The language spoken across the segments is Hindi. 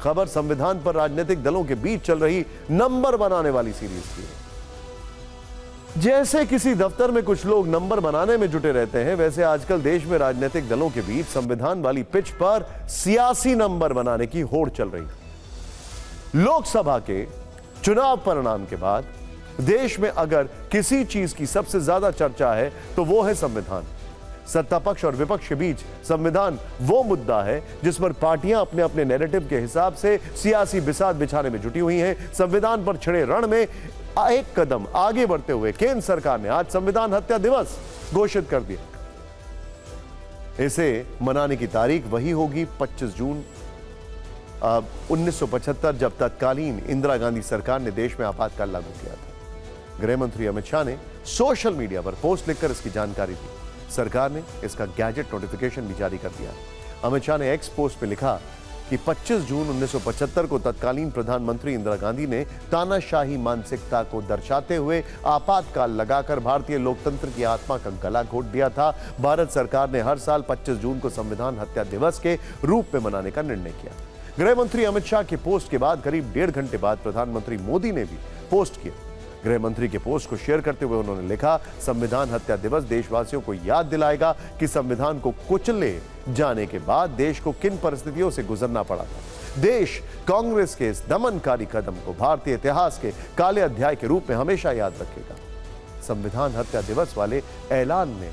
खबर संविधान पर राजनीतिक दलों के बीच चल रही नंबर बनाने वाली सीरीज की है। जैसे किसी दफ्तर में कुछ लोग नंबर बनाने में जुटे रहते हैं, वैसे आजकल देश में राजनीतिक दलों के बीच संविधान वाली पिच पर सियासी नंबर बनाने की होड़ चल रही है। लोकसभा के चुनाव परिणाम के बाद देश में अगर किसी चीज की सबसे ज्यादा चर्चा है तो वो है संविधान। सत्ता पक्ष और विपक्ष के बीच संविधान वो मुद्दा है जिस पर पार्टियां अपने अपने नैरेटिव के हिसाब से सियासी बिसात बिछाने में जुटी हुई हैं। संविधान पर छिड़े रण में एक कदम आगे बढ़ते हुए केंद्र सरकार ने आज संविधान हत्या दिवस घोषित कर दिया। इसे मनाने की तारीख वही होगी 25 जून 1975, जब तत्कालीन इंदिरा गांधी सरकार ने देश में आपातकाल लागू किया था। गृह मंत्री अमित शाह ने सोशल मीडिया पर पोस्ट लिखकर इसकी जानकारी दी। सरकार ने इसका गैजेट नोटिफिकेशन भी जारी कर दिया। अमित शाह ने एक्स पोस्ट में लिखा कि 25 जून 1975 को तत्कालीन प्रधानमंत्री इंदिरा गांधी ने तानाशाही मानसिकता को दर्शाते हुए आपातकाल लगाकर भारतीय लोकतंत्र की आत्मा का गला घोट दिया था। भारत सरकार ने हर साल 25 जून को संविधान हत्या दिवस के रूप में मनाने का निर्णय किया। गृह मंत्री अमित शाह के पोस्ट के बाद करीब 1.5 घंटे बाद प्रधानमंत्री मोदी ने भी पोस्ट किया। गृह मंत्री के पोस्ट को शेयर करते हुए उन्होंने लिखा, संविधान हत्या दिवस देशवासियों को याद दिलाएगा कि संविधान को कुचले जाने के बाद देश को किन परिस्थितियों से गुजरना पड़ा था। देश कांग्रेस के इस दमनकारी कदम को भारतीय इतिहास के काले अध्याय के रूप में हमेशा याद रखेगा। संविधान हत्या दिवस वाले ऐलान ने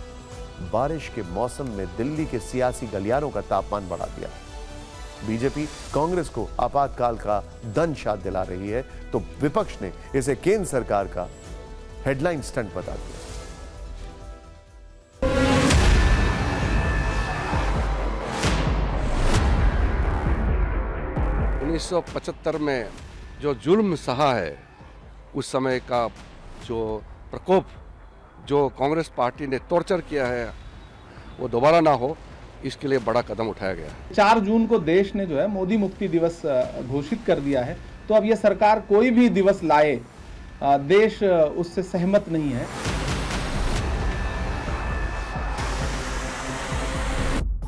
बारिश के मौसम में दिल्ली के सियासी गलियारों का तापमान बढ़ा दिया। बीजेपी कांग्रेस को आपातकाल का दंशाद दिला रही है तो विपक्ष ने इसे केंद्र सरकार का हेडलाइन स्टंट बता दिया। 1975 में जो जुल्म सहा है, उस समय का जो प्रकोप जो कांग्रेस पार्टी ने टॉर्चर किया है वो दोबारा ना हो, इसके लिए बड़ा कदम उठाया गया। 4 जून को देश ने जो है मोदी मुक्ति दिवस घोषित कर दिया है, तो अब यह सरकार कोई भी दिवस लाए, देश उससे सहमत नहीं है।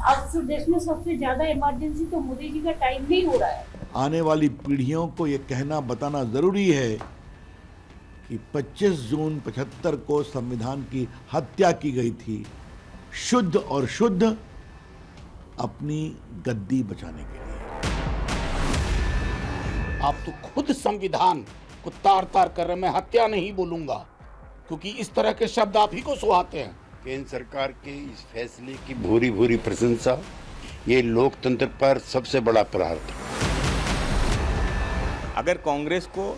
आज तो देश में सबसे ज्यादा इमरजेंसी तो मोदी जी का टाइम नहीं हो रहा है। आने वाली पीढ़ियों को ये कहना बताना जरूरी है कि 25 जून 75 को संविधान की हत्या की गई थी, शुद्ध और शुद्ध अपनी गद्दी बचाने के लिए। आप तो खुद संविधान को तार तार कर रहे, मैं हत्या नहीं बोलूंगा क्योंकि इस तरह के शब्द आप ही को सुहाते हैं। केंद्र सरकार के इस फैसले की भूरी भूरी प्रशंसा, ये लोकतंत्र पर सबसे बड़ा प्रहार था। अगर कांग्रेस को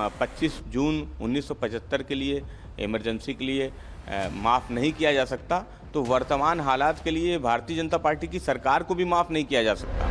25 जून 1975 के लिए इमरजेंसी के लिए माफ़ नहीं किया जा सकता, तो वर्तमान हालात के लिए भारतीय जनता पार्टी की सरकार को भी माफ़ नहीं किया जा सकता।